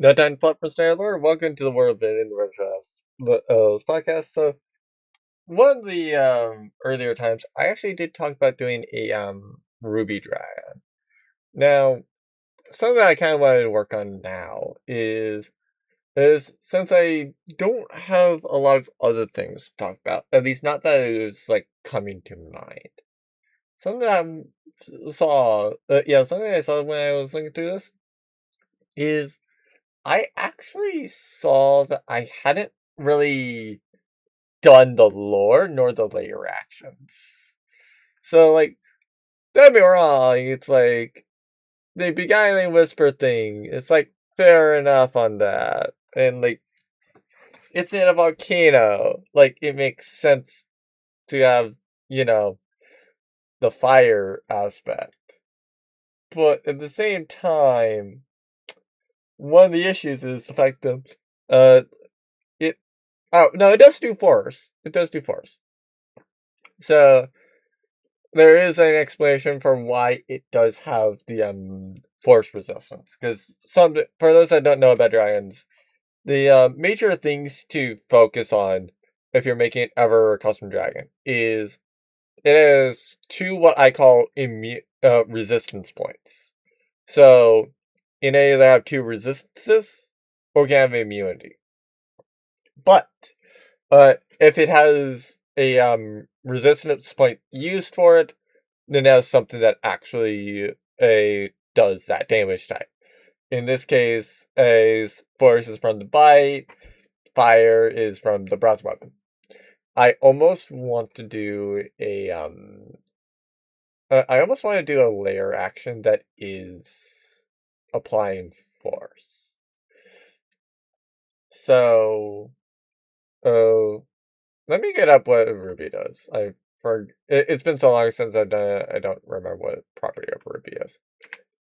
No time plot for Standard Lore. Welcome to the Worldbuilding the Virtual Isle podcast. So, one of the earlier times, I actually did talk about doing a Ruby Dragon. Now, something that I kind of wanted to work on now is since I don't have a lot of other things to talk about, at least not that it is like coming to mind. Something that something I saw when I was looking through this is I actually saw that I hadn't really done the lore nor the layer actions. So, like, don't get me wrong, it's like the beguiling whisper thing. It's like fair enough on that, and like it's in a volcano. Like, it makes sense to have the fire aspect, but at the same time, one of the issues is the fact that it oh no, it does do force. It does do force. So there is an explanation for why it does have the force resistance. Because for those that don't know about dragons, the major things to focus on if you're making ever a custom dragon is it has two what I call resistance points. So you can either have two resistances or you can have immunity. But if it has a resistance point used for it, then that's something that actually does that damage type. In this case, force is from the bite, fire is from the breath weapon. I almost want to do a layer action that is applying force. So, let me get up what Ruby does. It's been so long since I've done it, I don't remember what property of Ruby is.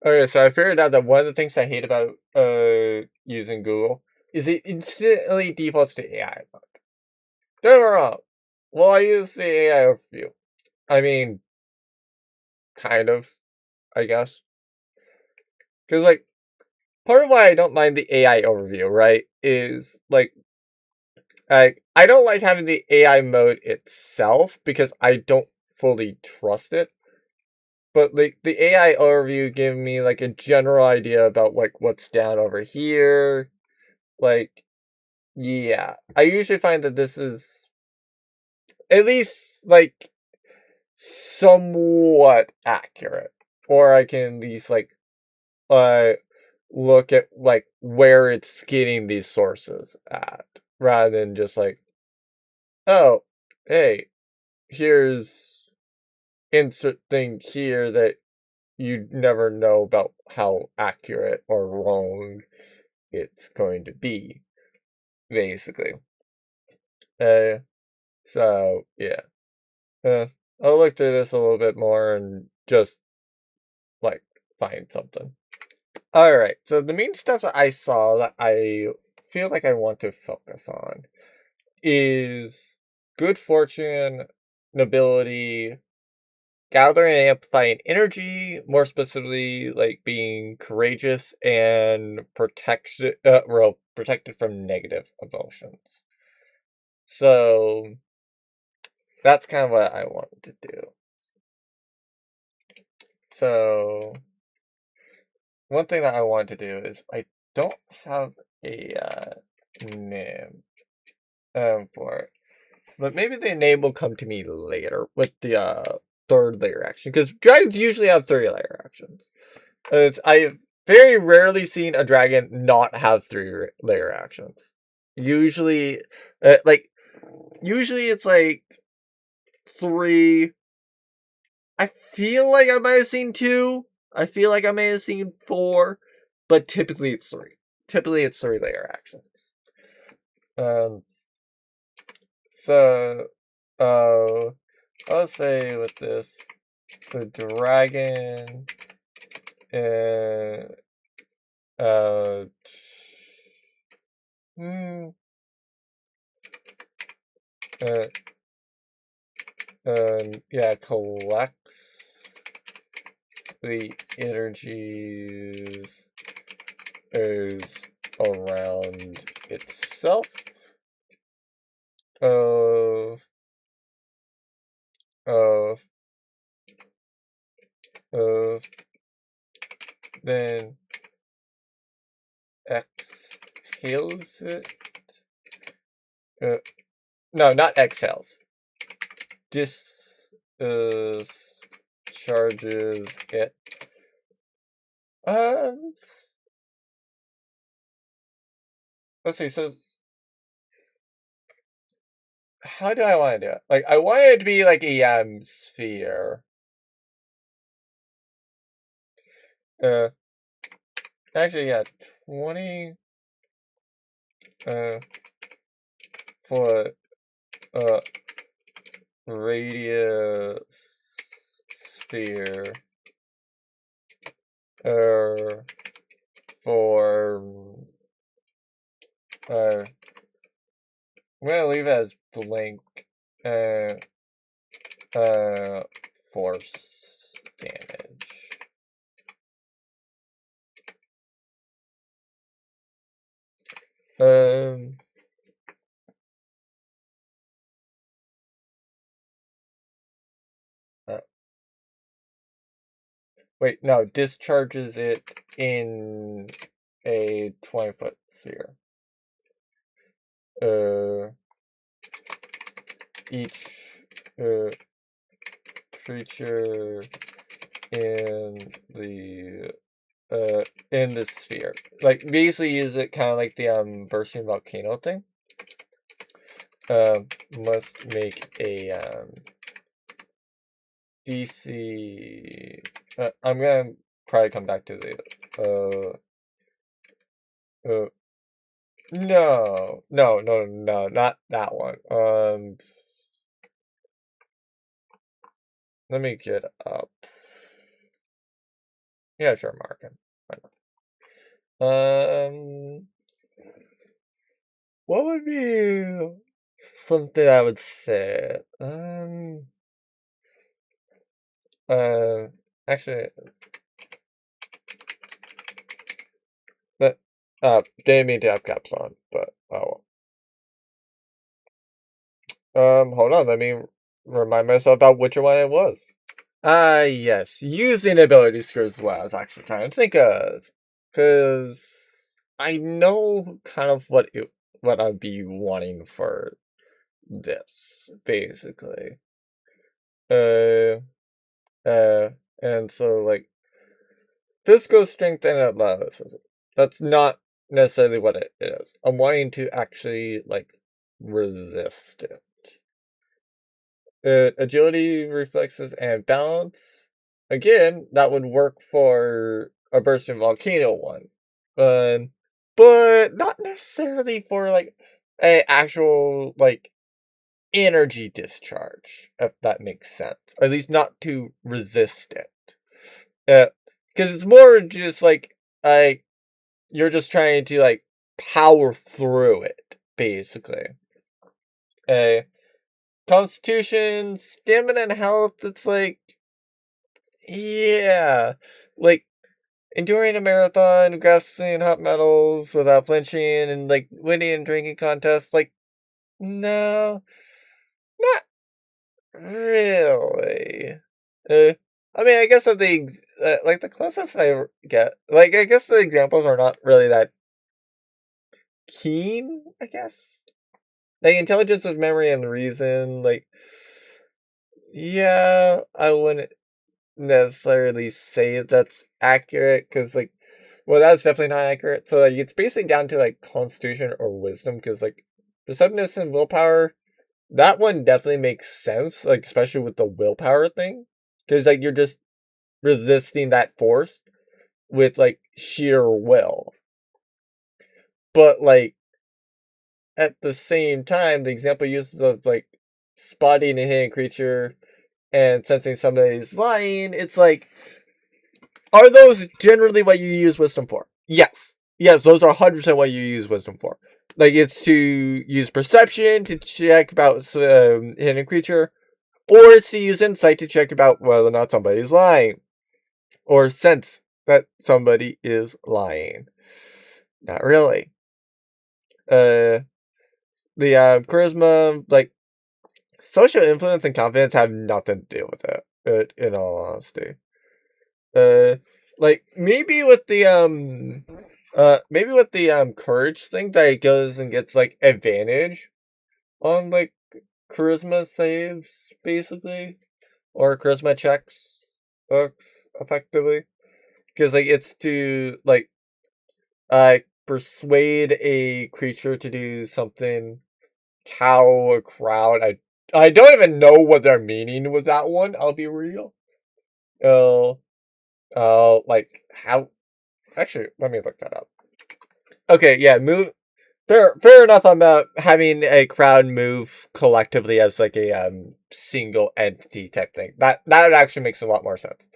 Okay, so I figured out that one of the things I hate about using Google is it instantly defaults to AI mode. Don't get me wrong. Well, I use the AI overview. I mean, kind of, I guess. Because, like, part of why I don't mind the AI overview, right, is, like, I don't like having the AI mode itself because I don't fully trust it. But like the AI overview gave me like a general idea about like what's down over here. Like, yeah. I usually find that this is at least like somewhat accurate. Or I can at least like look at like where it's getting these sources at. Rather than just like, oh, hey, here's insert thing here that you never know about how accurate or wrong it's going to be, basically. So yeah. I'll look through this a little bit more and just like find something. Alright, so the main stuff that I saw that I feel like I want to focus on is good fortune, nobility, gathering and amplifying energy, more specifically, like being courageous and protected from negative emotions. So that's kind of what I wanted to do. So one thing that I want to do is I don't have a name for it, but maybe the name will come to me later with the third layer action, because dragons usually have 3 layer actions. I've very rarely seen a dragon not have 3 layer actions. Usually, usually it's like 3. I feel like I might have seen 2. I feel like I may have seen 4, but typically it's 3. Typically it's 3 layer actions. So, I'll say with this, the dragon, uh, hmm, yeah, collects the energies is and itself of then exhales it. No, not exhales. Discharges it. Let's see. So, how do I want to do it? Like, I want it to be like a sphere. Actually, yeah, 20 foot radius sphere for I'm gonna leave it as blank force damage. Wait, no, discharges it in a 20-foot sphere. Each creature in the sphere, like, basically use it kind of like the bursting volcano thing. Must make a DC. I'm gonna probably come back to the no, not that one. Let me get up. Yeah, sure, Markin. Why not? What would be something I would say? Actually, but didn't mean to have caps on, but oh well. Hold on, let me remind myself about which one it was. Yes, using ability screws is what I was actually trying to think of, because I know kind of what I'd be wanting for this, basically. And so, like, physical strength and athleticism. That's not necessarily what it is. I'm wanting to actually, like, resist it. Agility, reflexes, and balance. Again, that would work for a bursting volcano one. But not necessarily for, like, a actual, like, energy discharge, if that makes sense. Or at least not to resist it. Because it's more just like you're just trying to, like, power through it, basically. Constitution, stamina, and health, it's like, yeah, like, enduring a marathon, grasping hot metals without flinching, and, like, winning a drinking contest, like, no, not really. I mean, I guess that like, the closest I get, like, I guess the examples are not really that keen, I guess. Like, intelligence with memory and reason, like, yeah, I wouldn't necessarily say that's accurate, because, like, well, that's definitely not accurate. So, like, it's basically down to, like, constitution or wisdom, because, like, perceptiveness and willpower, that one definitely makes sense, like, especially with the willpower thing, because, like, you're just resisting that force with, like, sheer will. But, like, at the same time, the example uses of, like, spotting a hidden creature and sensing somebody's lying, it's like, are those generally what you use wisdom for? Yes. Yes, those are 100% what you use wisdom for. Like, it's to use perception to check about hidden creature, or it's to use insight to check about whether or not somebody's lying, or sense that somebody is lying. Not really. The charisma, like social influence and confidence, have nothing to do with it. In all honesty, uh, like maybe with the courage thing that it goes and gets like advantage on like charisma saves basically, or charisma checks books effectively, because like it's to like persuade a creature to do something, cow a crowd. I don't even know what they're meaning with that one. I'll be real. Uh, like how? Actually, let me look that up. Okay, yeah, move. Fair enough. About having a crowd move collectively as like a single entity type thing. That actually makes a lot more sense.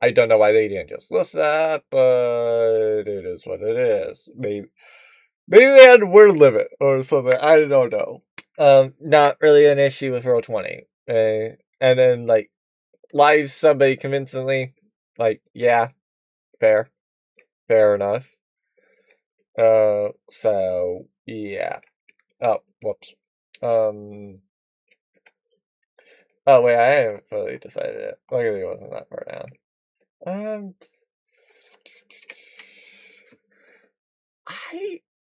I don't know why they didn't just list that, but it is what it is. Maybe they had a word limit or something. I don't know. Not really an issue with Roll20. And then like lies somebody convincingly. Like, yeah, fair, fair enough. So yeah. Oh, whoops. Oh wait, I haven't fully decided it. Luckily, it wasn't that far down. Um,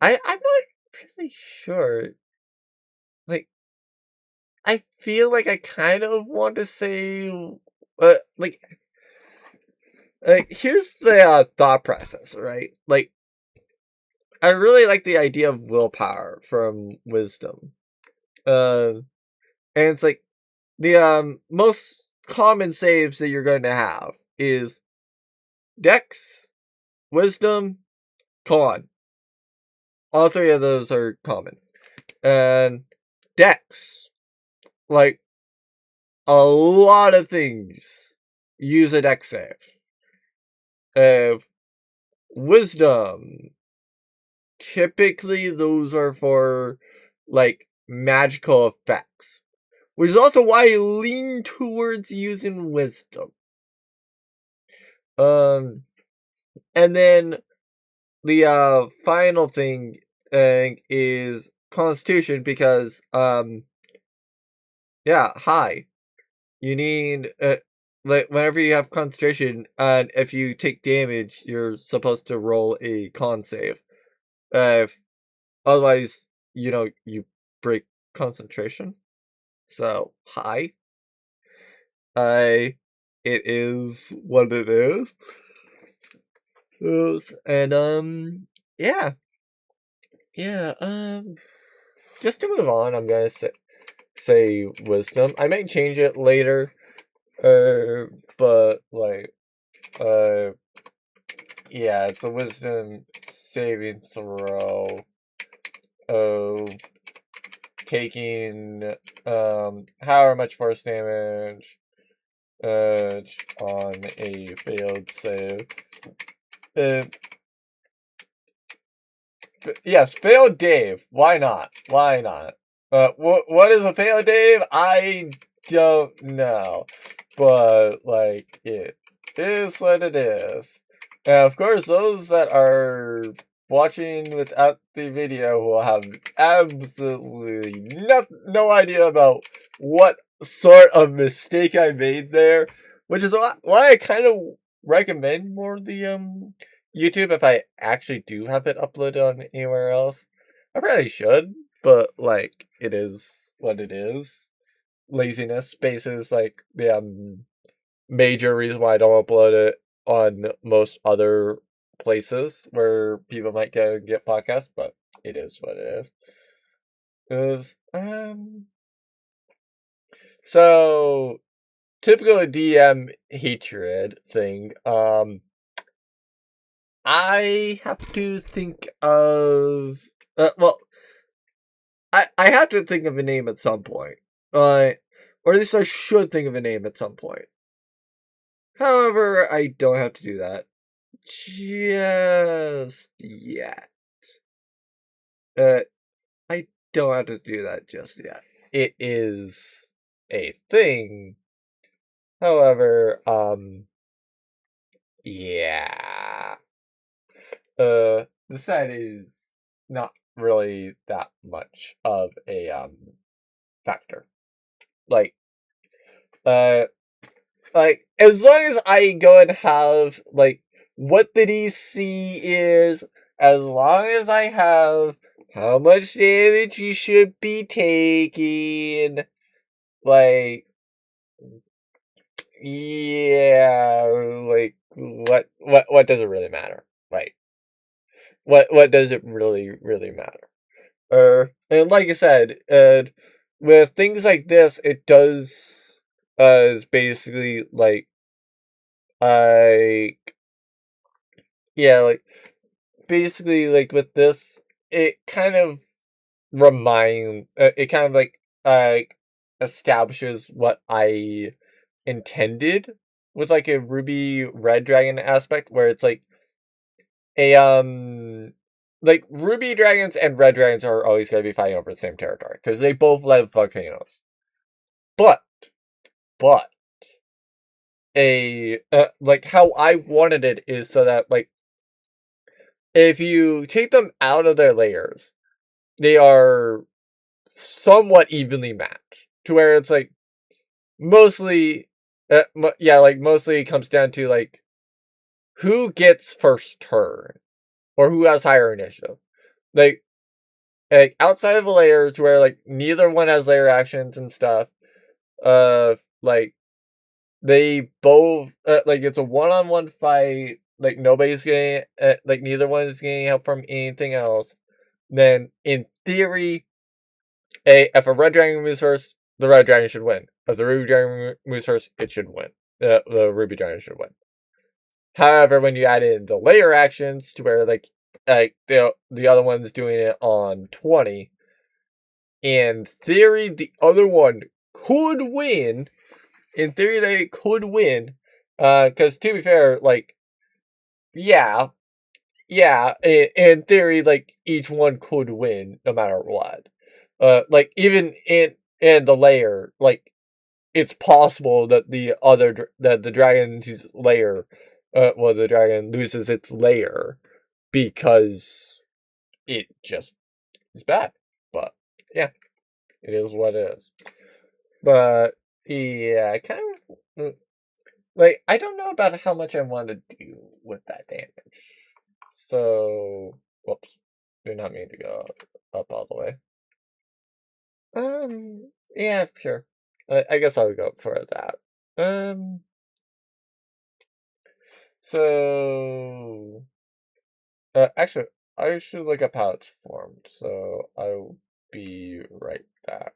I'm not really sure. Like, I feel like I kind of want to say, like, here's the thought process, right? Like, I really like the idea of willpower from wisdom. And it's like the most common saves that you're going to have is Dex, Wisdom, Con. All three of those are common. And Dex, like a lot of things, use a Dex save. Wisdom, typically those are for like magical effects, which is also why I lean towards using Wisdom. And then the final thing is Constitution, because yeah, high. You need like whenever you have concentration, and if you take damage, you're supposed to roll a con save. Otherwise, you break concentration. So high. I It is what it is. And yeah. Yeah, just to move on, I'm gonna say wisdom. I may change it later. But like yeah, it's a wisdom saving throw. Oh, taking however much force damage on a failed save. Uh, yes, failed Dave. Why not? Why not? What is a failed Dave? I don't know, but like it is what it is. And of course, those that are watching without the video will have absolutely no idea about what sort of mistake I made there, which is why I kind of recommend more the YouTube if I actually do have it uploaded on anywhere else. I probably should, but like it is what it is. Laziness space is like the major reason why I don't upload it on most other places where people might go and get podcasts, but it is what it is. Is so typical DM hatred thing. I have to think of well, I have to think of a name at some point. Or at least I should think of a name at some point. However, I don't have to do that just yet. I don't have to do that just yet. It is a thing. However, yeah. The set is not really that much of a factor. Like, uh, like as long as I go and have like what the DC is, as long as I have how much damage you should be taking, like, yeah, like what does it really matter? Like, what does it really matter? And like I said, with things like this, it does is basically like yeah, like basically like with this, it kind of it kind of like establishes what I intended with like a Ruby Red Dragon aspect, where it's a like Ruby Dragons and Red Dragons are always going to be fighting over the same territory because they both love volcanoes. But but like how I wanted it is so that like if you take them out of their layers, they are somewhat evenly matched to where it's like mostly yeah, like mostly it comes down to like who gets first turn or who has higher initiative. Like outside of the layers where like neither one has layer actions and stuff, like they both like it's a one-on-one fight, like nobody's getting like neither one is getting help from anything else, then in theory if a red dragon moves first, the red dragon should win. If the ruby dragon moves first, it should win. The ruby dragon should win. However, when you add in the layer actions to where like the other one's doing it on 20, in theory the other one could win. In theory they could win. Because to be fair, like yeah, in theory, like each one could win no matter what. Like even in the layer, like it's possible that that the dragon's layer, well, the dragon loses its layer because it just is bad. But yeah, it is what it is. But yeah, kind of like I don't know about how much I want to do with that damage. So, whoops, did not mean to go up all the way. Yeah, sure. I guess I'll go for that. So, actually, I should look up how it's formed, so I'll be right back.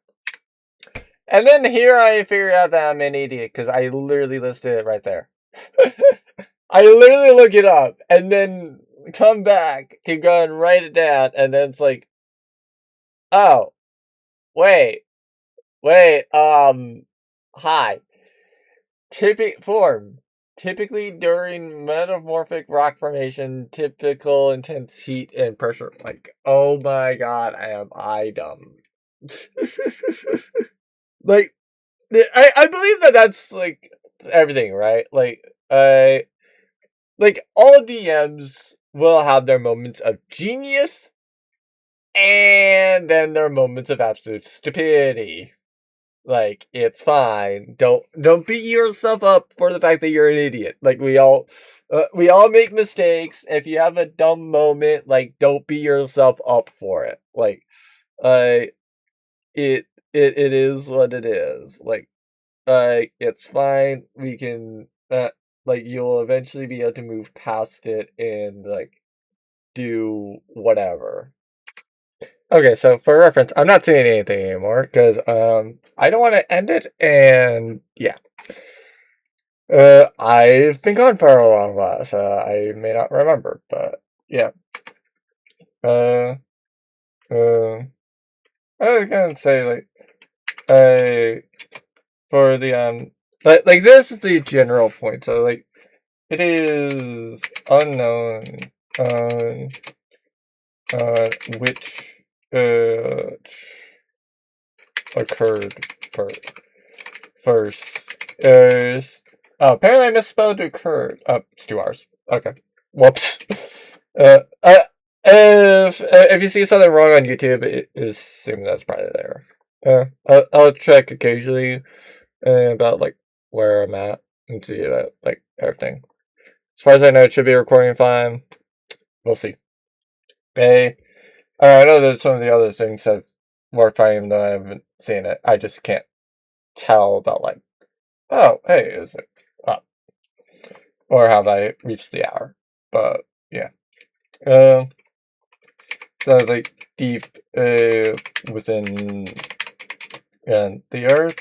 And then here I figure out that I'm an idiot, because I literally listed it right there. I literally look it up, and then come back to go and write it down, and then it's like, oh, wait, hi. Form. Typically during metamorphic rock formation, typical intense heat and pressure. Like, oh my god, am I dumb. Like, I believe that that's, like, everything, right? Like, all DMs will have their moments of genius, and then their moments of absolute stupidity. Like, it's fine. Don't beat yourself up for the fact that you're an idiot. Like, we all make mistakes. If you have a dumb moment, like, don't beat yourself up for it. Like, it is what it is. Like, it's fine. We can, like, you'll eventually be able to move past it and, like, do whatever. Okay, so for reference, I'm not saying anything anymore because I don't want to end it, and yeah, I've been gone for a long while, so I may not remember, but yeah, uh, I was gonna say for the like this is the general point, so like it is unknown on which occurred first. Oh, apparently I misspelled occurred. It's 2 hours. Okay. Whoops. If you see something wrong on YouTube, assume that's probably there. I'll check occasionally about like where I'm at and see about like everything. As far as I know, it should be recording fine. We'll see. Hey, I know that some of the other things have worked fine, though I haven't seen it. I just can't tell about like, oh, hey, is it up? Or have I reached the hour? But yeah. So like deep within the earth,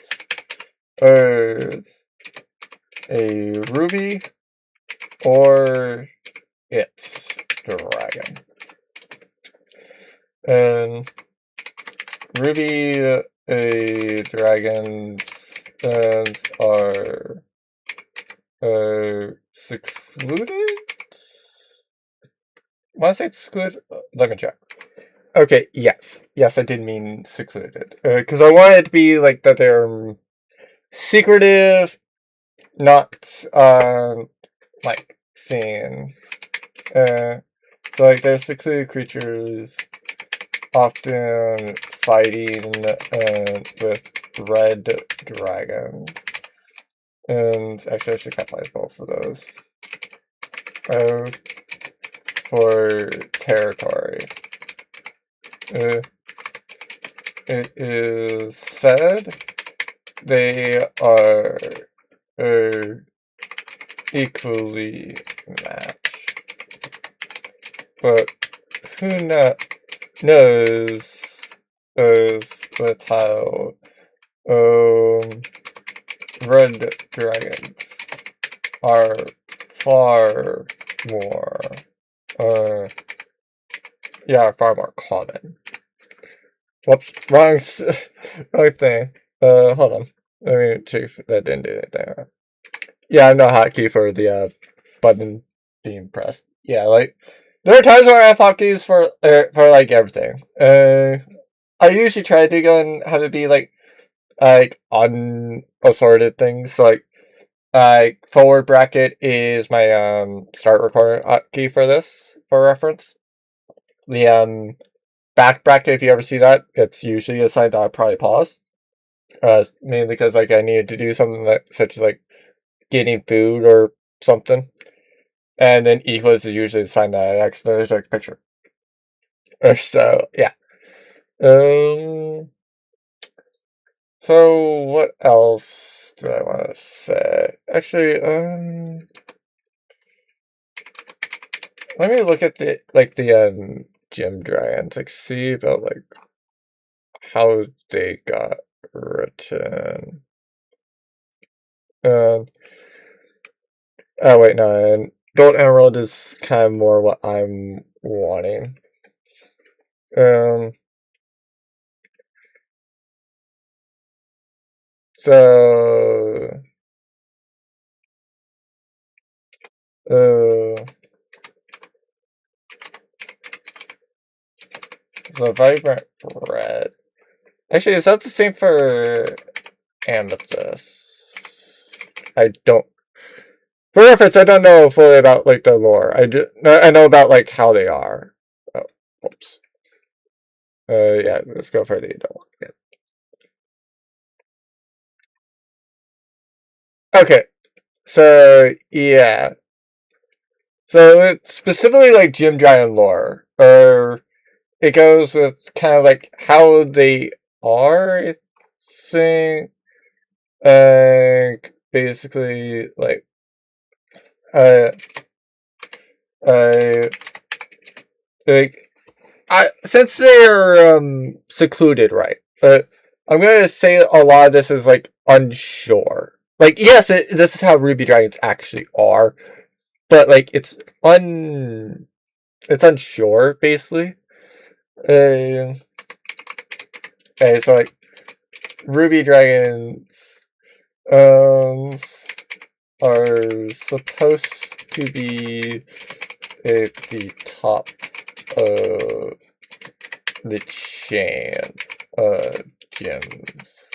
a ruby, or its dragon. And ruby dragons are secluded? Want to say secluded? Let me check. Okay, yes. Yes, I did mean secluded. Because I wanted it to be like that they're secretive, not, like, seen. So, like, they're secluded creatures, often fighting with red dragons. And actually, I should capitalize both of those. For territory. It is said they are equally matched, but who knows with how red dragons are far more far more common. Whoops, wrong thing. Hold on. Let me check if that didn't do anything. Yeah, I'm no hotkey for the button being pressed. Yeah, like there are times where I have hotkeys for like everything. I usually try to go and have it be like unassorted things. So, like forward bracket is my start recording hotkey for this for reference. The back bracket, if you ever see that, it's usually a sign that I'll probably pause. Mainly because like I needed to do something such as like getting food or something. And then equals is usually the sign that I accidentally took a picture. So yeah. So what else do I want to say? Actually, let me look at the gym dragons, like see about like how they got written. Oh wait, no, Gold Emerald is kind of more what I'm wanting. So so vibrant red. Actually, is that the same for amethyst? I don't. For reference, I don't know fully about like the lore. I know about like how they are. Oh, whoops. Yeah, let's go for the adult. Yeah. Okay, so yeah, so it's specifically like Gym Giant lore, or it goes with kind of like how they are. I think, basically like uh uh like since they're secluded, right? I'm gonna say a lot of this is like unsure. Like, yes, this is how ruby dragons actually are, but like it's unsure basically. Okay, so like ruby dragons are supposed to be at the top of the chain of gems.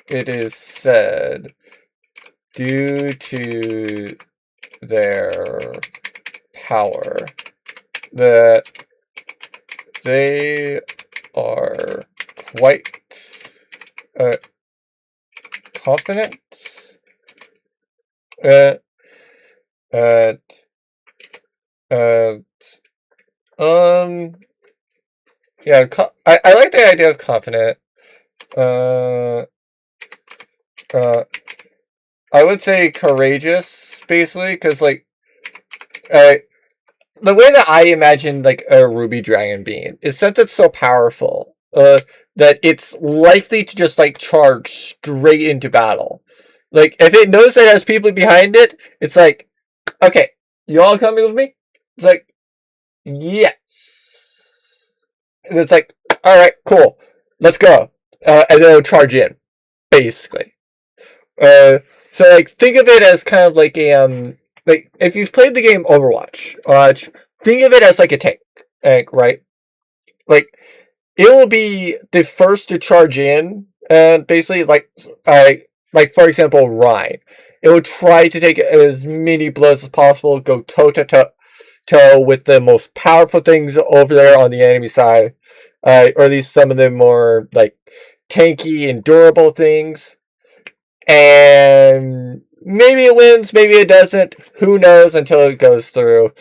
It is said due to their power, that they are quite confident at yeah, I like the idea of confident. I would say courageous, basically, because like the way that I imagine like a ruby dragon being is since it's so powerful, that it's likely to just like charge straight into battle. Like if it knows that it has people behind it, it's like, okay, you all coming with me? It's like, yes. And it's like, all right, cool, let's go, and then it'll charge in, basically. Uh, so like think of it as kind of like a like if you've played the game Overwatch, think of it as like a tank, right? Like it will be the first to charge in, and basically like for example Ryan, it will try to take as many blows as possible, go toe to toe with the most powerful things over there on the enemy side, or at least some of the more like tanky and durable things. And maybe it wins, maybe it doesn't. Who knows until it goes through.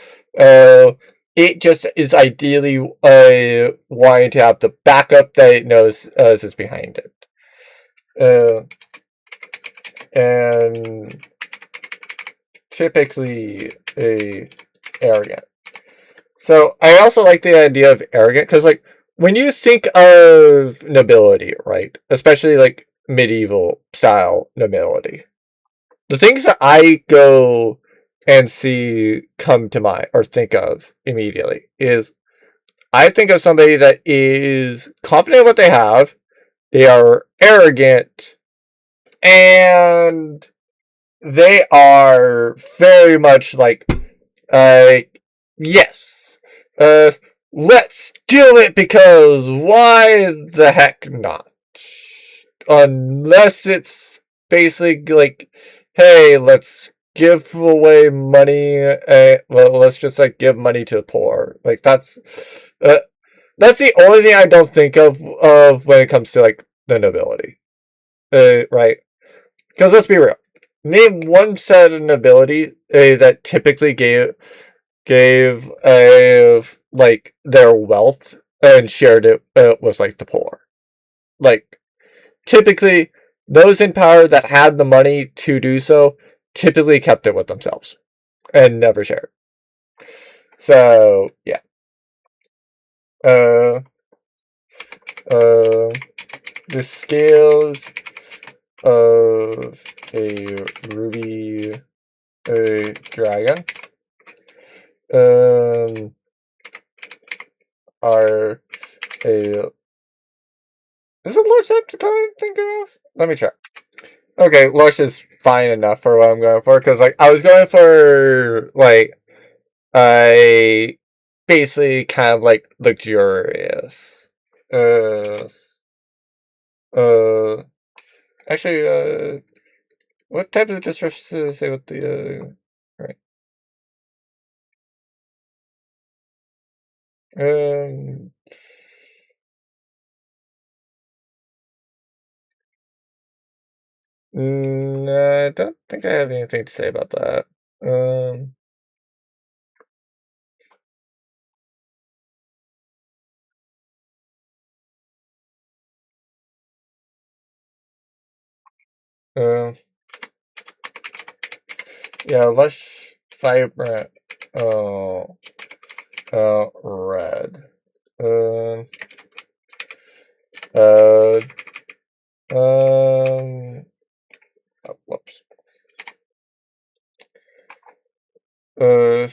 It just is ideally wanting to have the backup that it knows is behind it. And typically arrogant. So I also like the idea of arrogant because, like, when you think of nobility, right, especially like medieval style nobility, the things that I go and see come to mind or think of immediately is I think of somebody that is confident in what they have, they are arrogant, and they are very much like, uh, yes, let's do it because why the heck not? Unless it's basically like, hey, let's give away money. Well, let's just like give money to the poor. Like that's the only thing I don't think of when it comes to like the nobility. Right? Because let's be real. Name one set of nobility that typically gave like their wealth and shared it with like the poor. Like typically, those in power that had the money to do so typically kept it with themselves and never shared. So yeah. Uh, the scales of a ruby dragon are a. Is it Lush I'm thinking of? Let me check. Okay, Lush is fine enough for what I'm going for because like I was going for like I basically kind of like luxurious. Uh, uh, actually, what type of distress did I say with the right? Um, I don't think I have anything to say about that. Um, um, yeah, lush, vibrant, oh, red. Um, uh, oh, whoops. Uh,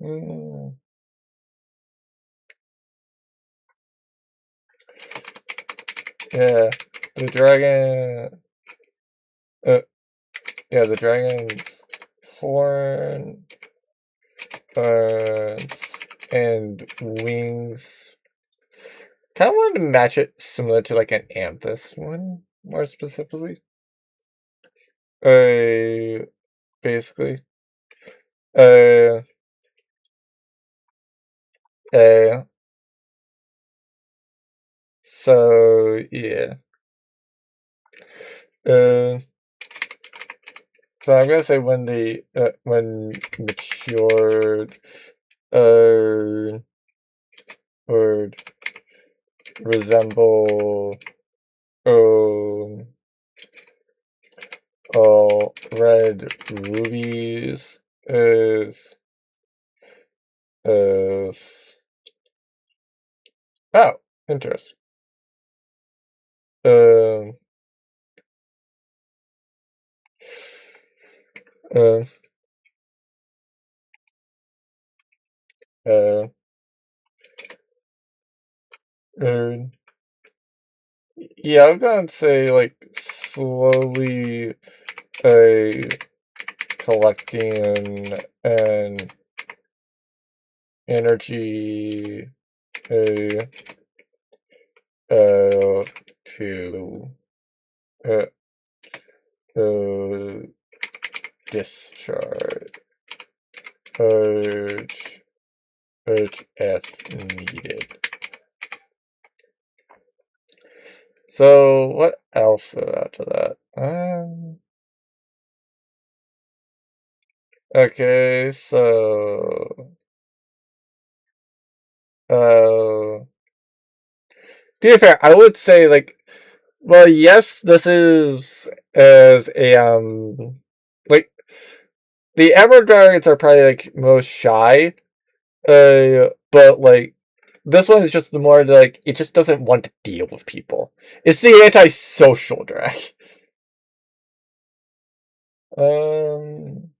mm, yeah, the dragon. Uh, yeah, the dragon's horn, uh, and wings. Kind of wanted to match it similar to like an amethyst one, more specifically. Uh, basically. Uh, so yeah. Uh, so I'm gonna say when matured, would resemble all red rubies is oh, interesting. Um, uh, uh, uh, yeah, I'm gonna say like slowly collecting an energy uh, to uh, uh, discharge urge as needed. So what else is after that? Okay, so to be fair, I would say like, well, yes, this is as a like the Emerald Dragons are probably like most shy, but like this one is just the more like it just doesn't want to deal with people. It's the antisocial drag. Um.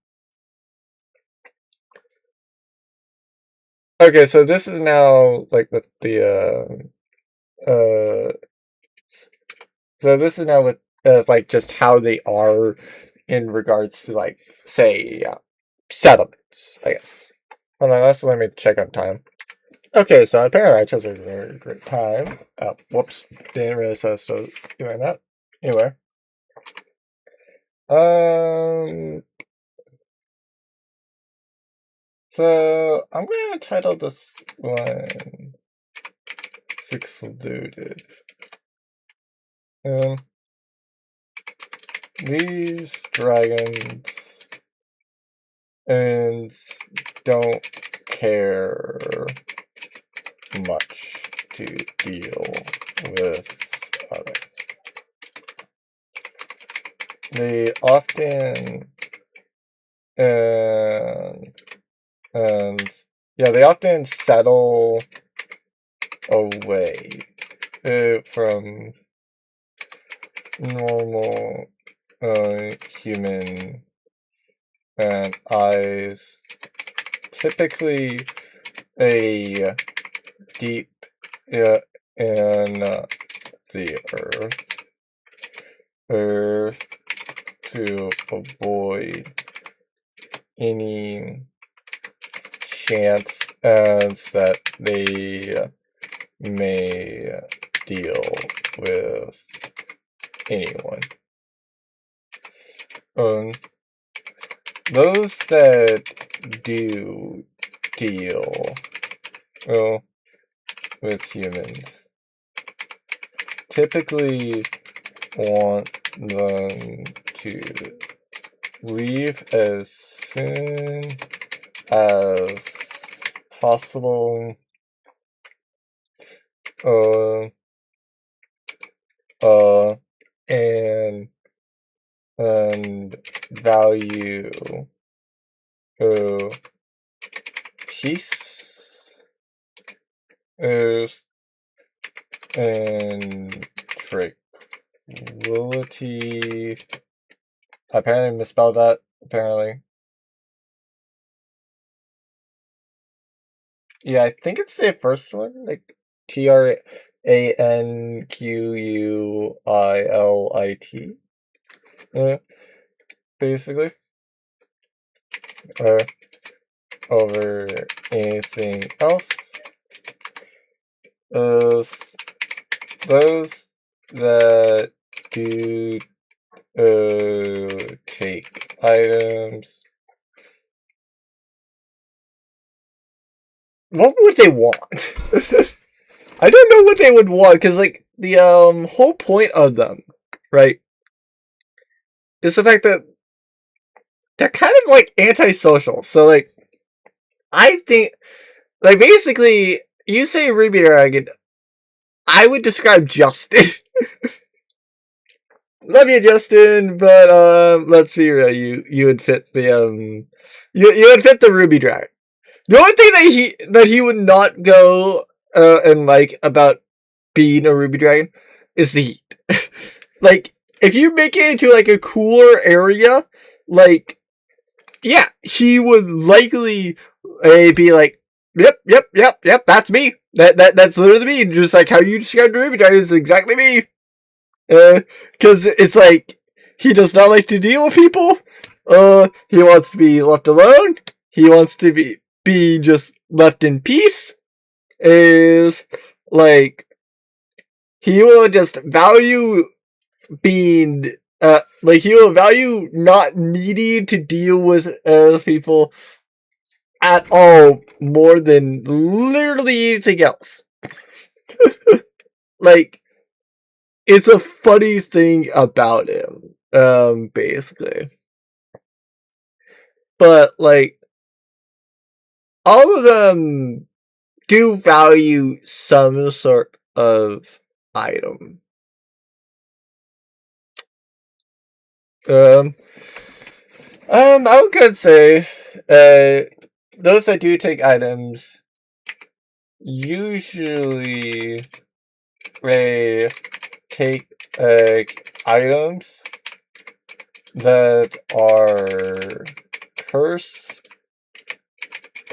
Okay, so this is now like with the so this is now with like just how they are in regards to like say settlements, I guess. Hold on, let me check on time. Okay, so apparently I chose a very great time. Oh, whoops, didn't realize I was still doing that. Anyway, so I'm gonna title this one "Secluded." These dragons and don't care much to deal with others. They often and yeah, they often settle away from normal human eyes. Typically, a deep in the earth to avoid any chance that they may deal with anyone. Those that do deal with humans typically want them to leave as soon as possible, and value peace and tranquility. I apparently misspelled that. Apparently. Yeah, I think it's the first one, like Tranquility, basically, or over anything else. Those that do take items what would they want? I don't know what they would want, because, like, the whole point of them, right, is the fact that they're kind of, like, antisocial. So, like, I think, like, basically, you say Ruby Dragon, I would describe Justin. Love you, Justin, but, let's be real, you would fit the, you would fit the Ruby Dragon. The only thing that he would not go, and like, about being a Ruby Dragon is the heat. Like, if you make it into, like, a cooler area, like, yeah, he would likely be like, yep, that's me. That's literally me. Just like how you described Ruby Dragon is exactly me. Because it's like, he does not like to deal with people. He wants to be left alone. He wants to be just left in peace. Is like, he will just value being, like, he will value not needing to deal with other people at all more than literally anything else. Like, it's a funny thing about him, basically. But, like, all of them do value some sort of item. I would say, those that do take items usually they take items that are cursed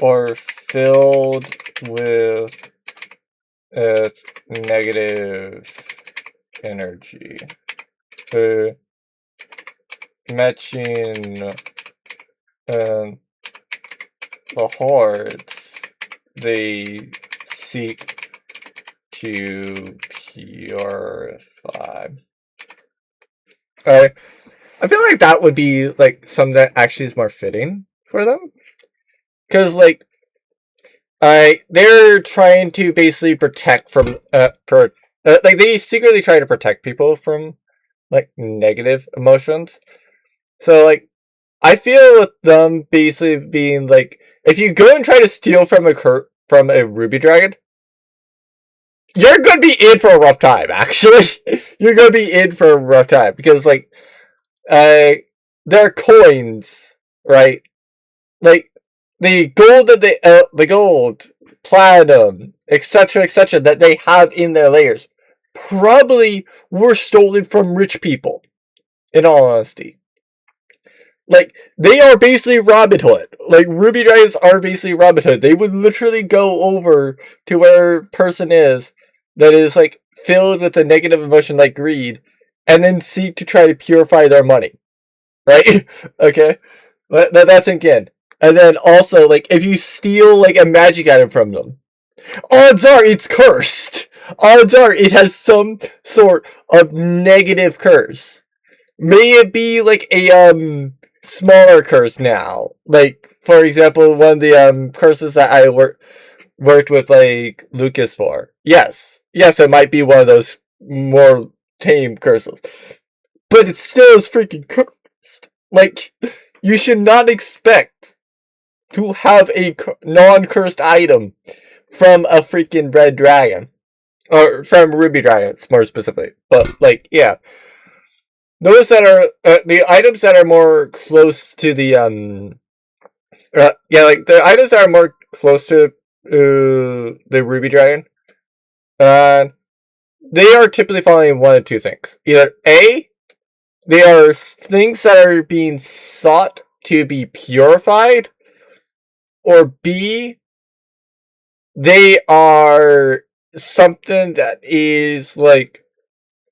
or filled with negative energy. Matching the hordes they seek to purify. I feel like that would be, like, something that actually is more fitting for them. Because, like, they're trying to basically protect from, like, they secretly try to protect people from, like, negative emotions. So, like, I feel with them basically being, like, if you go and try to steal from a Ruby Dragon, you're gonna be in for a rough time, actually. You're gonna be in for a rough time, because, like, they're coins, right? Like, the gold that the gold, platinum, etc., that they have in their layers probably were stolen from rich people, in all honesty. Like, they are basically Robin Hood. Like, Ruby Dragons are basically Robin Hood. They would literally go over to where a person is that is, like, filled with a negative emotion like greed, and then seek to try to purify their money. Right? Okay? That's again. And then also, like, if you steal, like, a magic item from them, odds are it's cursed. Odds are it has some sort of negative curse. May it be, like, a, smaller curse now. Like, for example, one of the, curses that I worked with, like, Lucas for. Yes, it might be one of those more tame curses. But it still is freaking cursed. Like, you should not expect to have a non-cursed item from a freaking red dragon. Or from Ruby Dragons, more specifically. But, like, yeah. Those that are, the items that are more close to the, yeah, like, the items that are more close to, the Ruby Dragon, they are typically following one of two things. Either A, they are things that are being sought to be purified, or B, they are something that is, like,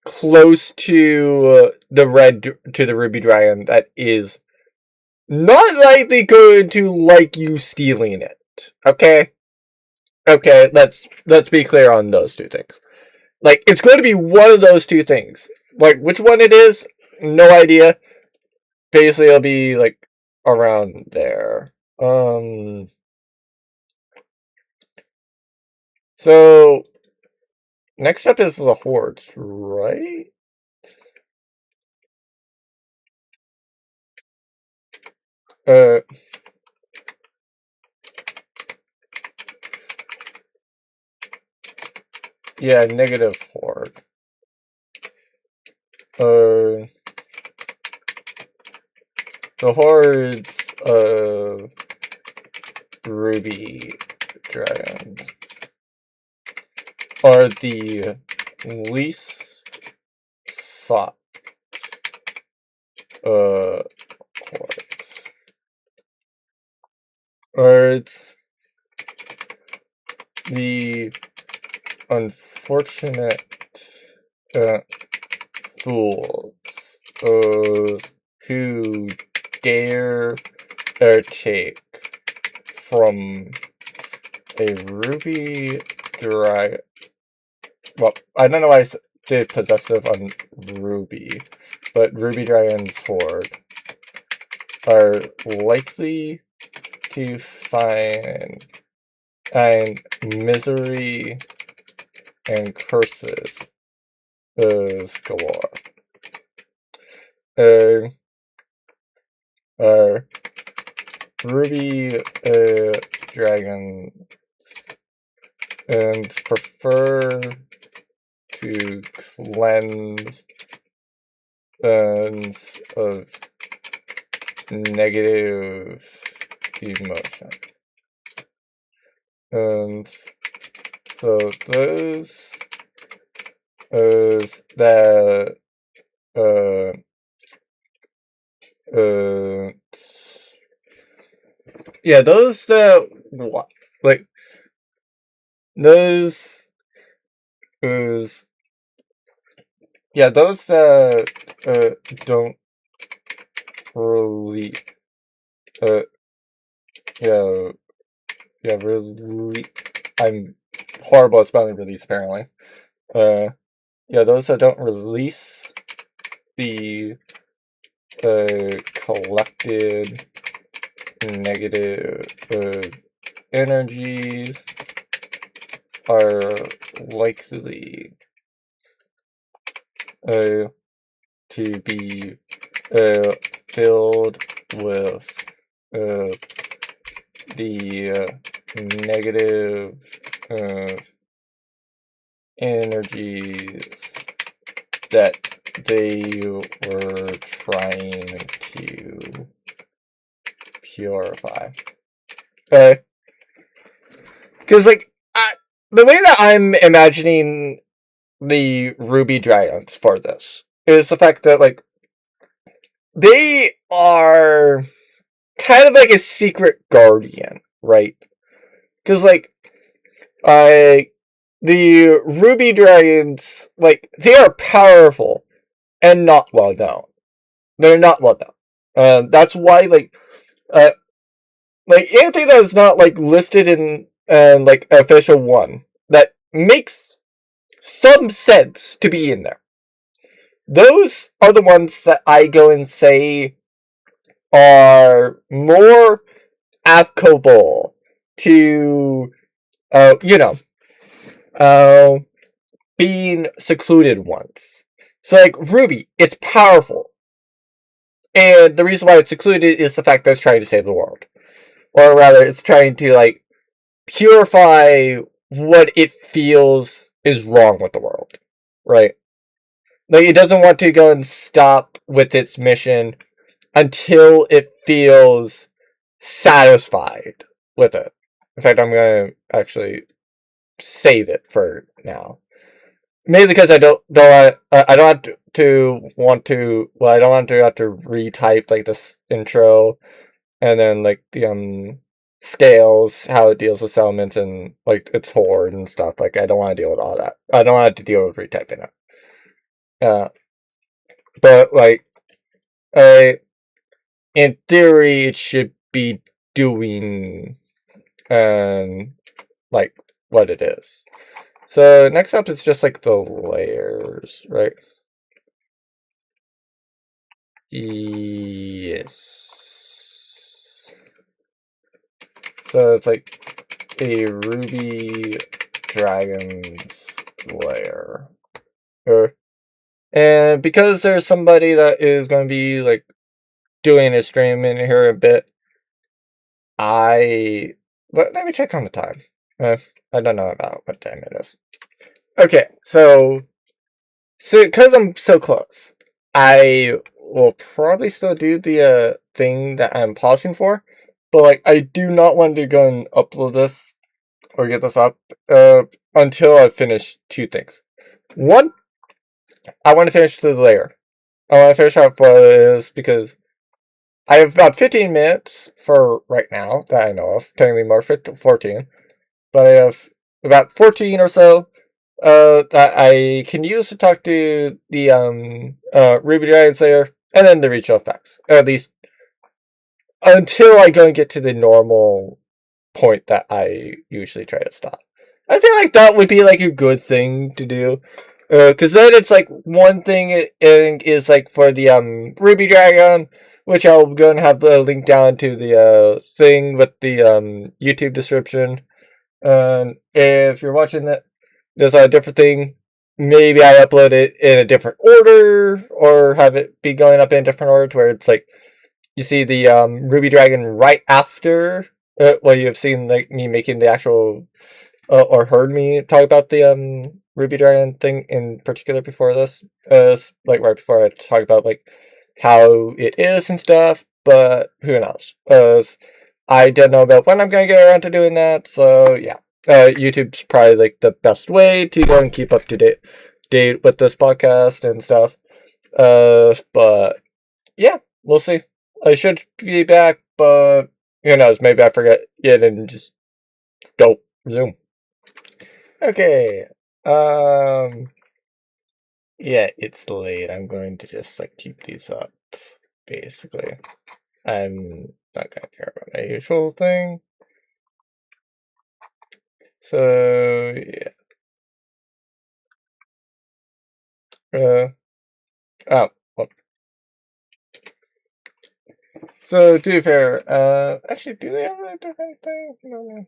close to the Ruby Dragon that is not likely going to like you stealing it. Okay? Okay, let's be clear on those two things. Like, it's going to be one of those two things. Like, which one it is, no idea. Basically, it'll be, like, around there. So next up is the hordes, right? Yeah, negative horde. The hordes of ruby dragons are the least sought hordes. Or it's the unfortunate fools, those who dare take from a ruby dragon. Well, I don't know why I did possessive on ruby, but ruby dragon's horde are likely to find misery and curses is galore. Ruby dragons and prefer to cleanse of negative emotion. And so those is that yeah, those that like those is yeah, those that don't really yeah really I'm horrible at spelling release apparently. Yeah, those that don't release the collected negative energies are likely to be filled with the negative energies that they were trying to purify. Because, like, the way that I'm imagining the ruby dragons for this is the fact that, like, they are kind of like a secret guardian, right? Because, like, the ruby dragons, like, they are powerful and not well known. They're not well known. That's why, anything that is not like listed in like official one that makes some sense to be in there. Those are the ones that I go and say are more applicable to, you know, being secluded ones. So, like, Ruby, it's powerful. And the reason why it's secluded is the fact that it's trying to save the world. Or rather, it's trying to, like, purify what it feels is wrong with the world. Right? Like, it doesn't want to go and stop with its mission until it feels satisfied with it. In fact, I'm going to actually save it for now. Mainly because I don't want I don't want to I don't want to have to retype like this intro and then like the scales, how it deals with settlements and like its horde and stuff. Like I don't want to deal with all that. I don't want to deal with retyping it. But like in theory it should be doing like what it is. So next up is just like the layers, right? Yes. So it's like a ruby dragon's lair. And because there's somebody that is going to be like doing a stream in here a bit, let me check on the time. I don't know about what time it is. Okay, so because I'm so close, I will probably still do the thing that I'm pausing for, but like I do not want to go and upload this or get this up until I finish two things. One, I want to finish the layer. I want to finish out what it is because I have about 15 minutes for right now that I know of. Technically more 14, but I have about 14 or so that I can use to talk to the Ruby Dragon Slayer and then the regional effects. At least until I go and get to the normal point that I usually try to stop. I feel like that would be like a good thing to do. Because then it's like one thing is like for the Ruby Dragon, which I'll go and have the link down to the thing with the YouTube description. And if you're watching that, there's a different thing. Maybe I upload it in a different order, or have it be going up in a different order, to where it's like you see the Ruby Dragon right after. Well, you've seen like me making the actual, or heard me talk about the Ruby Dragon thing in particular before this. Like right before I talk about like how it is and stuff. But who knows? I don't know about when I'm gonna get around to doing that. So yeah. YouTube's probably like the best way to go and keep up to date with this podcast and stuff. But yeah, we'll see. I should be back, but who knows? Maybe I forget it and just go resume. Okay. Yeah, it's late. I'm going to just like keep these up. Basically, I'm not gonna care about my usual thing. So yeah. Oh, well. So to be fair, actually, do they have a different thing?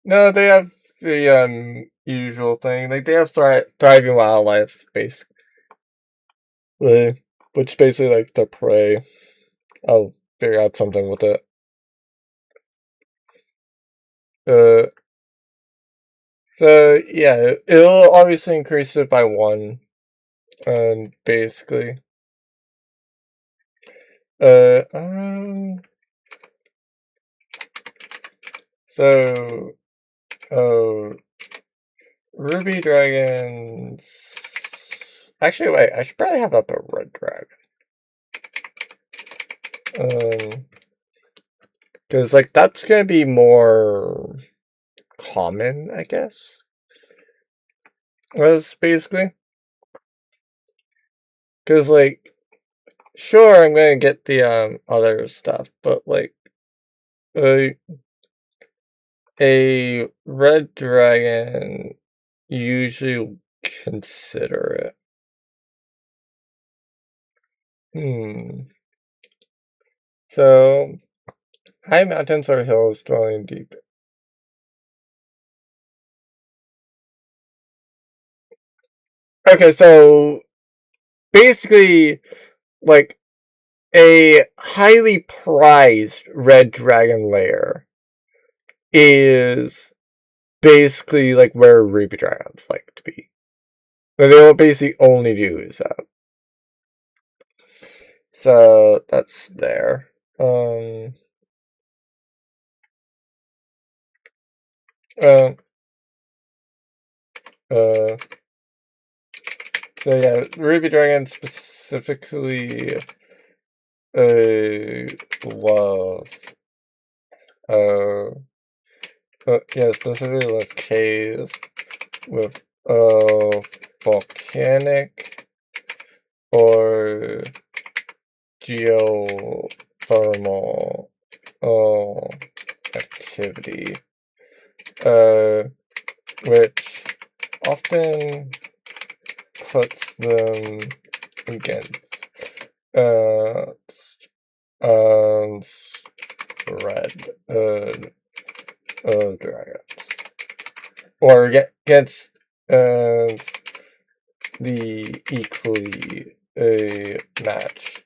No, they have the usual thing. Like they have thriving wildlife, basically, which basically like the prey. I'll figure out something with it. So yeah, it'll obviously increase it by 1, and basically, so, Ruby Dragons. Actually, wait, I should probably have up a Red Dragon. Because, like, that's gonna be more common, I guess. Was basically. Because, like, sure, I'm gonna get the, other stuff, but, like, a Red Dragon usually consider it. So, high mountains or hills dwelling deep. Okay, so basically, like, a highly prized red dragon lair is basically like where ruby dragons like to be. They will basically only do is that. So that's there. Uh, uh, so yeah, ruby dragons specifically love yeah, specifically love caves with volcanic or geothermal activity, which often puts them against spread of dragons. Or gets the equally matched.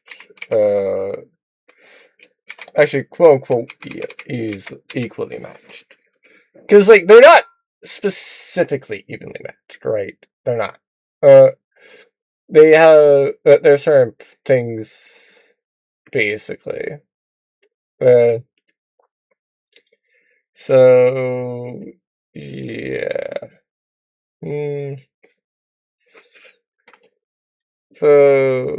Actually, quote unquote, is equally matched. Because, like, they're not specifically evenly matched, right? They're not. They have, there's certain things, basically. So, yeah. So,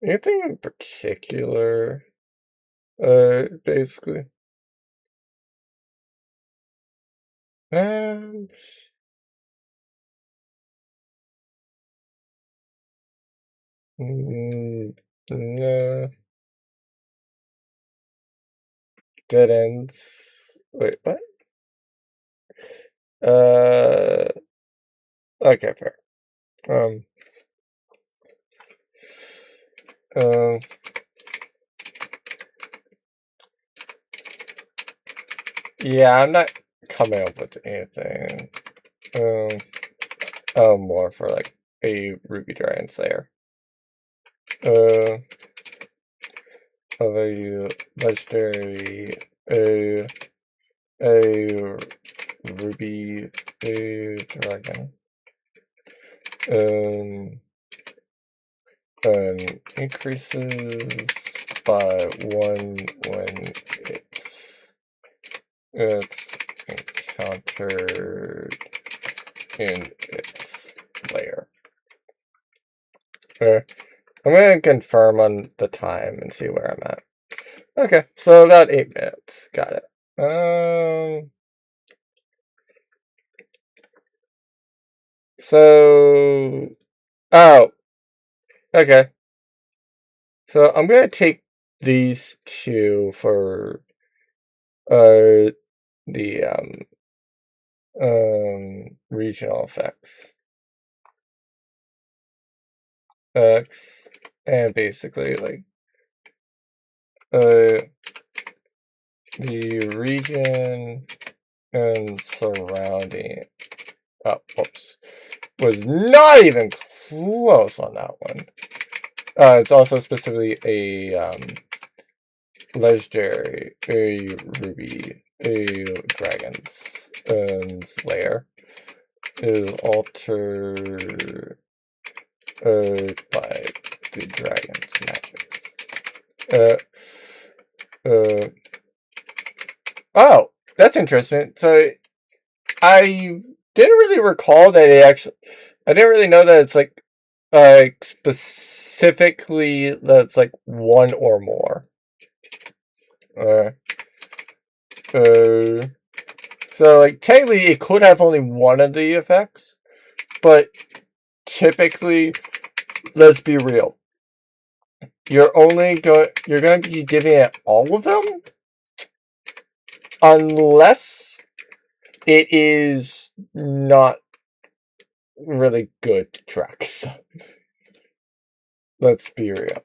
anything in particular, basically? Um, no. Dead ends. Wait, what? Okay, fair. Um, um, yeah, I'm not coming up with anything. More for like a Ruby Dragon Slayer. Of a legendary, a Ruby Dragon. Increases by 1 when it's encountered in its lair. I'm gonna confirm on the time and see where I'm at. Okay, so about 8 minutes. Got it. So, oh, okay. So I'm gonna take these two for the regional effects. X, and basically like the region and surrounding. Oh, whoops. Was not even close on that one. It's also specifically a legendary, a ruby, a dragon's lair is altered by the dragon's magic. Oh, that's interesting. So I didn't really recall that it actually. I didn't really know that it's like specifically that's like one or more. So like technically it could have only one of the effects, but typically, let's be real. You're going to be giving it all of them, unless it is not really good to track stuff. Let's be real.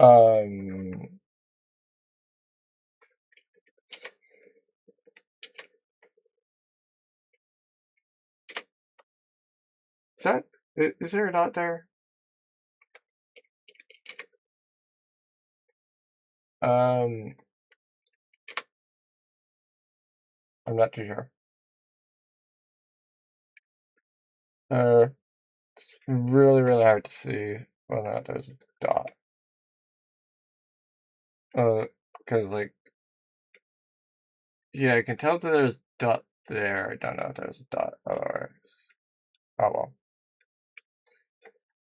Um, is there a dot there? I'm not too sure. It's really, really hard to see whether or not there's a dot. Because like, yeah, I can tell that there's a dot there. I don't know if there's a dot otherwise. Oh well.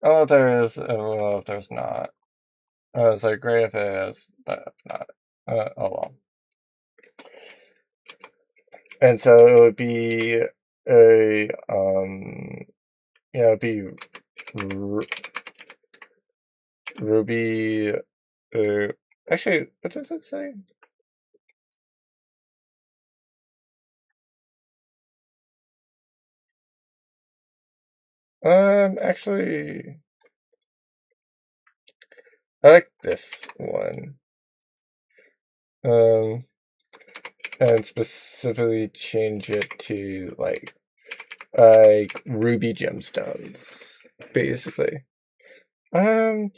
Oh, there is. Oh, if there's not. It's like great if it is, but if not. Oh well. And so it would be a it'd be Ruby. Actually, what does it say? Actually, I like this one. And specifically change it to like ruby gemstones, basically. Hold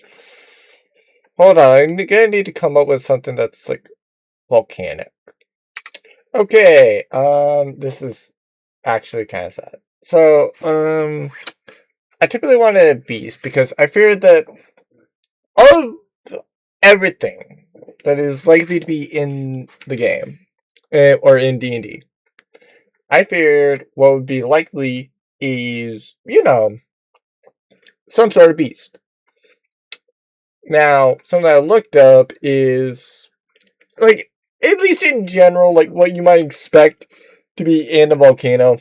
on, I'm gonna need to come up with something that's like volcanic. Okay, this is actually kind of sad. So, I typically want a beast because I fear that of everything that is likely to be in the game, or in D&D, I feared what would be likely is, some sort of beast. Now, something I looked up is, like, at least in general, like, what you might expect to be in a volcano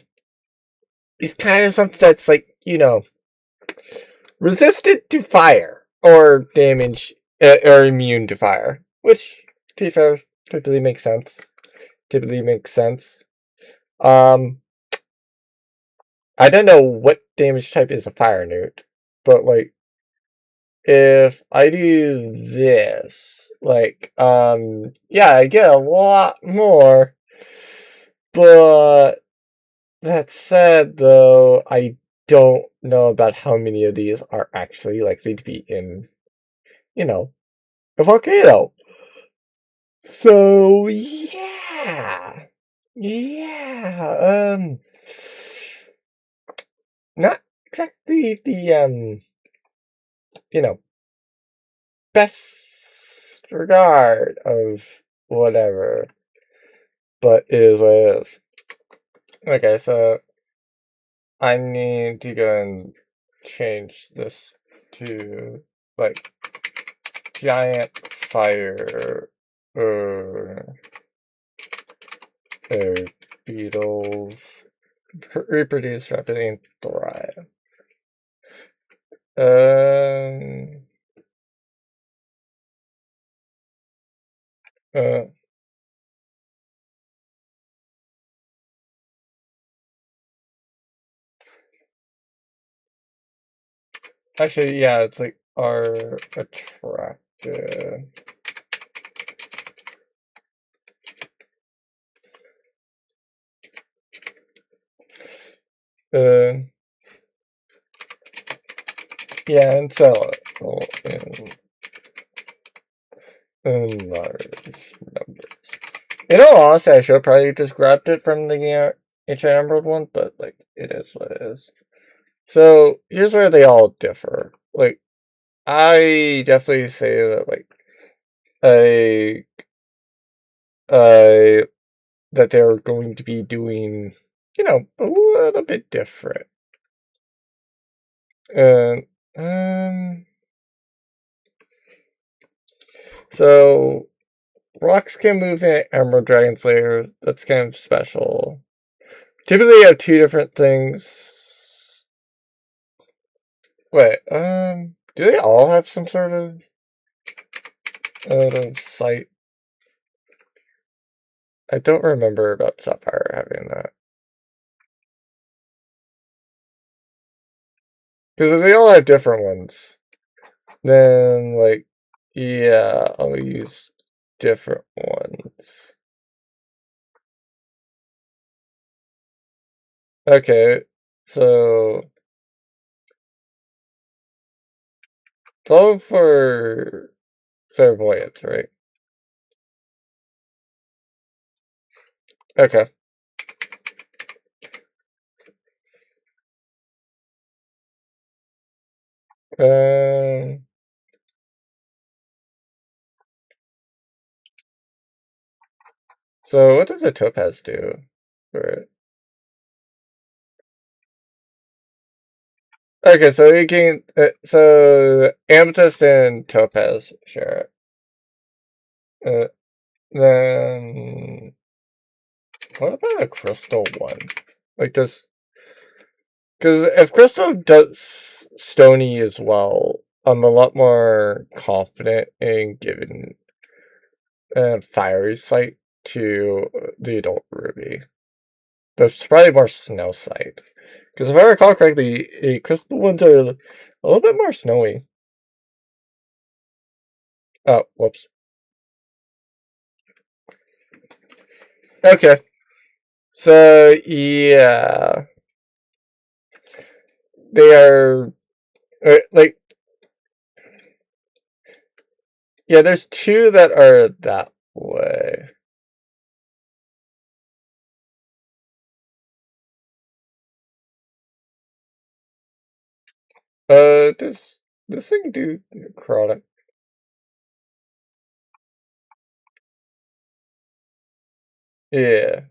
is kind of something that's, like, resistant to fire, or damage, or immune to fire. Which, to be fair, typically makes sense. I don't know what damage type is a fire newt, but, like, if I do this, like, yeah, I get a lot more, but that said, though, I don't know about how many of these are actually likely to be in, a volcano. So, yeah. Yeah, not exactly the, you know, best regard of whatever, but it is what it is. Okay, so I need to go and change this to, like, giant fire, uh, beetles reproduce rapidly and thrive. Um, uh, Actually, yeah, it's like are attracted. Uh, yeah, and sell it in large numbers. In all honesty, I should have probably just grabbed it from the Ancient Emerald one, but, like, it is what it is. So, here's where they all differ. Like, I definitely say that, like, I, that they're going to be doing, a little bit different. And, so, rocks can move in Emerald Dragon's lair. That's kind of special. Typically, you have two different things. Wait, do they all have some sort of sight? I don't remember about Sapphire having that. Because if they all have different ones, then, like, yeah, I'll use different ones. Okay, so it's all for clairvoyance, right? Okay. Um, so what does a topaz do for it? Okay, so you can, so amethyst and topaz share it. Then what about a crystal one? Like, because if crystal does stony as well, I'm a lot more confident in giving fiery sight to the adult ruby. There's probably more snow side. Because if I recall correctly, crystal ones are a little bit more snowy. Oh, whoops. Okay. So, yeah. They are, like, yeah, there's two that are that way. Does this thing do necrotic? Yeah.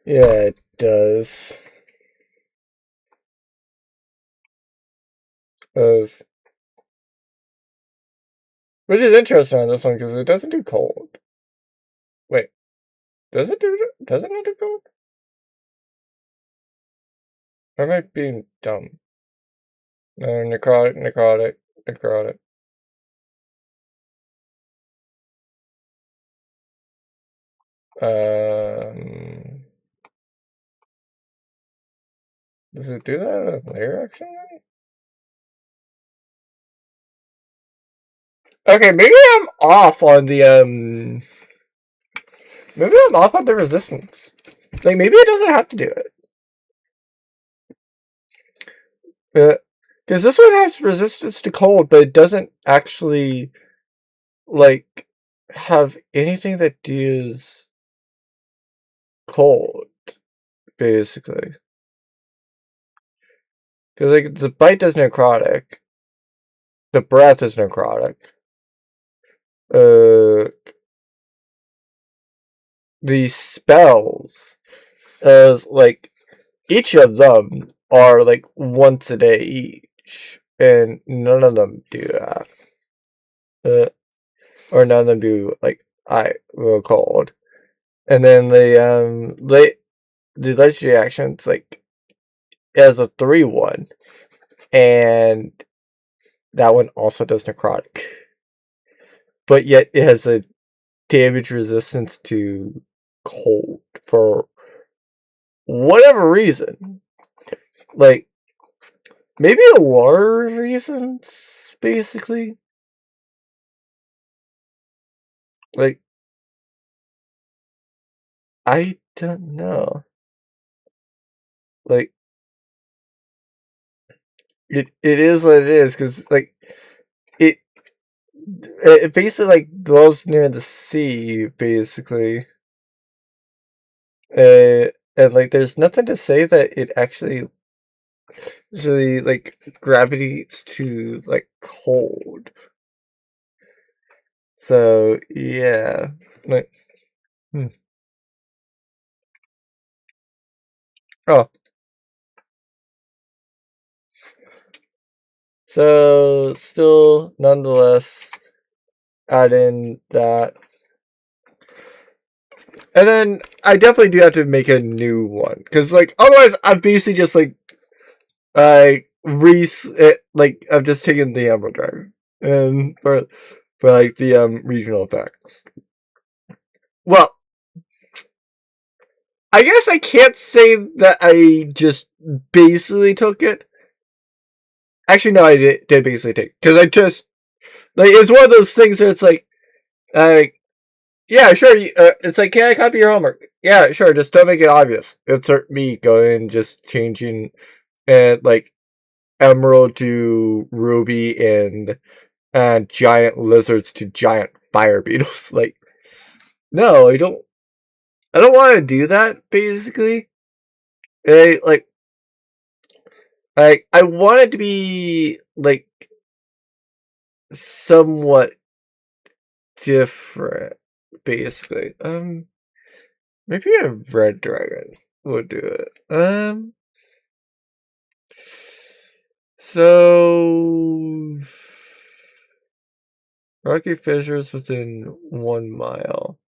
Yeah, it does. Does. Which is interesting on this one, because it doesn't do cold. Wait, does it not do cold? Or am I being dumb? No, necrotic. Um, does it do that in layer action? Okay, maybe I'm off on the maybe I'm off on the resistance. Like maybe it doesn't have to do it. Because this one has resistance to cold, but it doesn't actually like have anything that deals cold, basically. Because like the bite is necrotic, the breath is necrotic. Uh, the spells as like each of them are like once a day each, and none of them do that. Or none of them do like I will cold. And then the legendary actions like it has a 3/1, and that one also does necrotic, but yet it has a damage resistance to cold for whatever reason. Like maybe lore reasons, basically. Like I don't know. Like it is what it is, because like it it basically like dwells near the sea, basically. And like there's nothing to say that it actually like gravitates to like cold. So yeah. Like hmm. Oh. So still nonetheless add in that. And then I definitely do have to make a new one. Cause like otherwise I'm basically just like like I've just taken the Emerald Dragon. And for like the regional effects. Well, I guess I can't say that I just basically took it. Actually, no, I did basically take it. Because I just, like, it's one of those things where it's like, uh, yeah, sure, it's like, can I copy your homework? Yeah, sure, just don't make it obvious. Insert me going, just changing, like, emerald to ruby and giant lizards to giant fire beetles. Like, no, I don't want to do that, basically. Like, I want it to be like somewhat different, basically. Maybe a red dragon would do it. So rocky fissures within 1 mile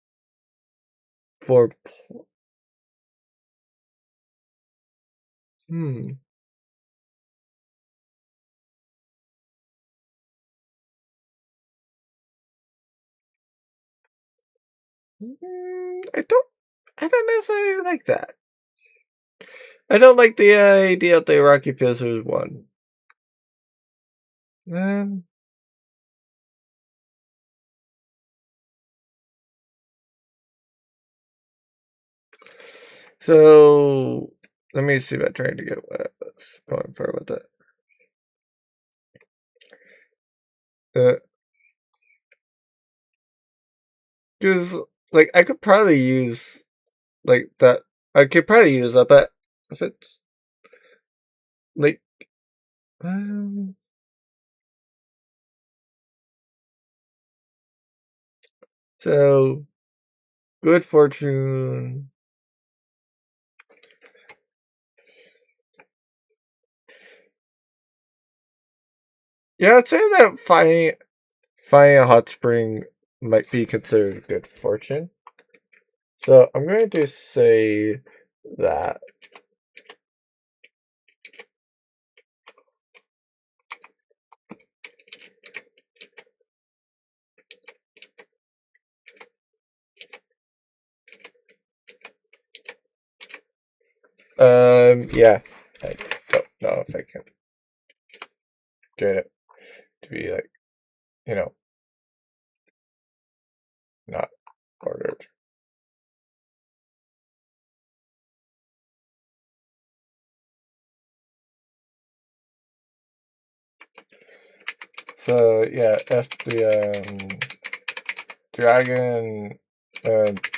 for hmm. I don't necessarily like that. I don't like the idea that the Iraqi Fizzers won. Um, so let me see about trying to get what I was going for with it. Because like I could probably use like that. I could probably use that, but if it's like um, so good fortune. Yeah, I'd say that finding a hot spring might be considered good fortune. So I'm going to say that. Yeah, I don't know if I can get it to be like, you know, not ordered. So yeah, if the dragon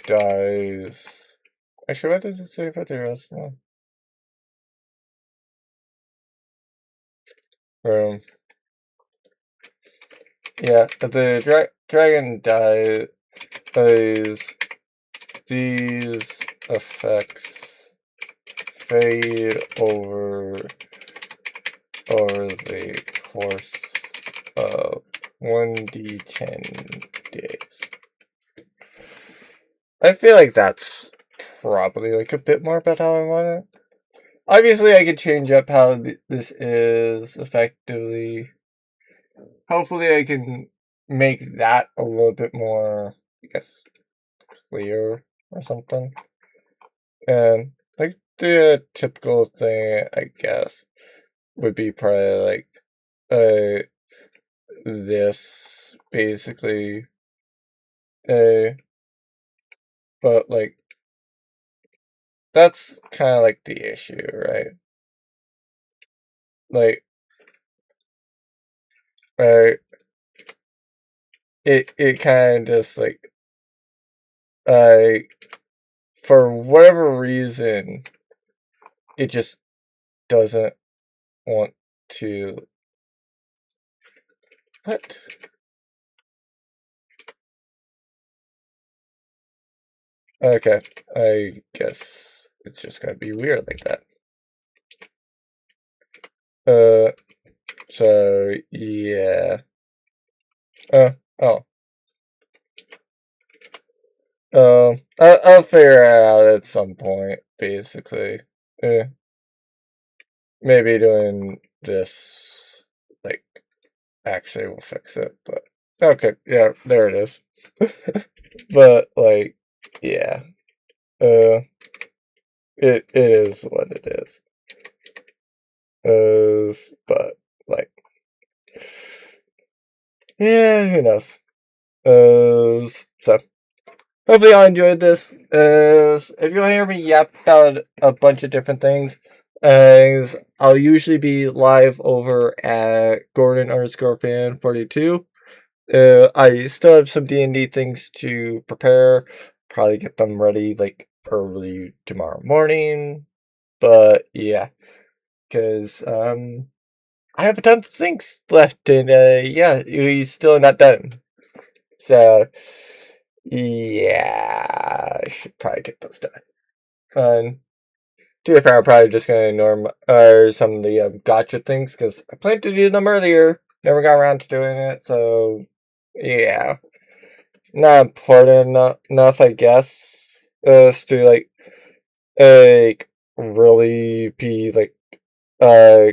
dies. Actually, what does it say about the rest now? Yeah, if the dragon dies, these effects fade over the course of 1d10 days. I feel like that's probably like a bit more about how I want it. Obviously, I could change up how this is effectively. Hopefully, I can make that a little bit more, I guess, clear or something. And like the typical thing, I guess, would be probably like uh this basically but like that's kind of like the issue, right? Like uh it kind of just like uh for whatever reason it just doesn't want to what. Okay, I guess it's just gonna be weird like that. uh so yeah. Oh. I'll figure it out at some point, basically. Eh, maybe doing this, like, actually will fix it, but okay, yeah, there it is. But, like, yeah, it is what it is. But, like, yeah, who knows? So. Hopefully y'all enjoyed this. If you want to hear me yap about a bunch of different things, I'll usually be live over at Gordon_fan42. I still have some D&D things to prepare. Probably get them ready like early tomorrow morning. But yeah, because I have a ton of things left, and yeah, he's still not done. So yeah, I should probably get those done. To be fair, I'm probably just gonna ignore some of the gotcha things because I planned to do them earlier. Never got around to doing it, so yeah, not important enough, I guess, as to really be uh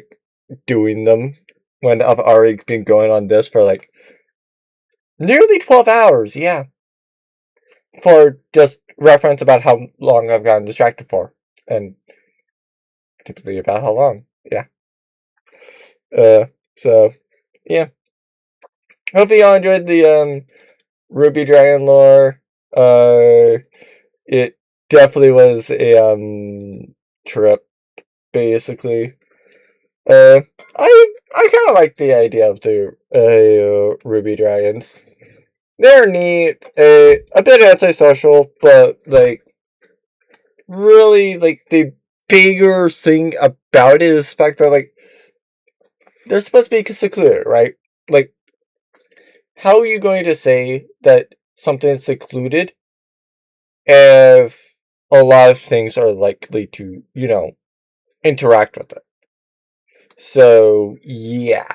doing them when I've already been going on this for like nearly 12 hours. Yeah. for just reference about how long I've gotten distracted for, and typically about how long. Yeah. So yeah. Hopefully y'all enjoyed the Ruby Dragon lore. It definitely was a trip, basically. Uh, I kind of like the idea of the Ruby Dragons. They're neat, a bit antisocial, but like really like the bigger thing about it is the fact that like they're supposed to be secluded, right? Like, how are you going to say that something is secluded if a lot of things are likely to, interact with it? So yeah,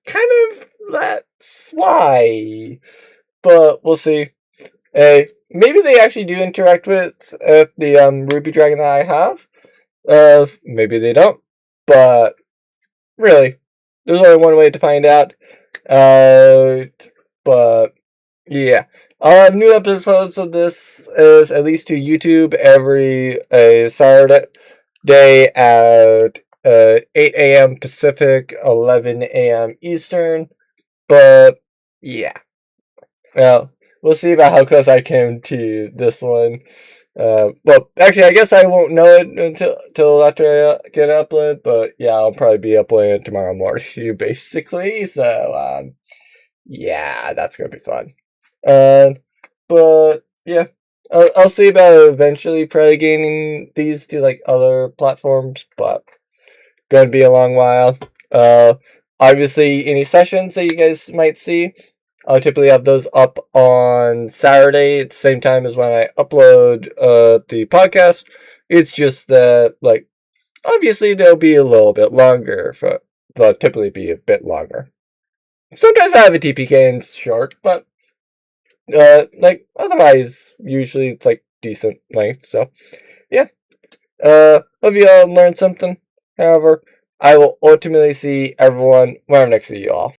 kind of that's why. But we'll see. Maybe they actually do interact with the Ruby Dragon that I have. Maybe they don't. But really, there's only one way to find out. But yeah, I'll have new episodes of this is at least to YouTube every Saturday at 8 a.m. Pacific, 11 a.m. Eastern. But yeah, well, we'll see about how close I came to this one. Well, actually, I guess I won't know it until after I get it uploaded. But yeah, I'll probably be uploading it tomorrow morning, basically. So yeah, that's gonna be fun. But yeah, I'll see about eventually prelegating these to like other platforms, but gonna be a long while. Obviously, any sessions that you guys might see, I'll typically have those up on Saturday at the same time as when I upload the podcast. It's just that like obviously they'll be a little bit longer, they'll typically be a bit longer. Sometimes I have a TPK and it's short, but like otherwise usually it's like decent length. So yeah. Hope you all learned something. However, I will ultimately see everyone when I'm next to you all.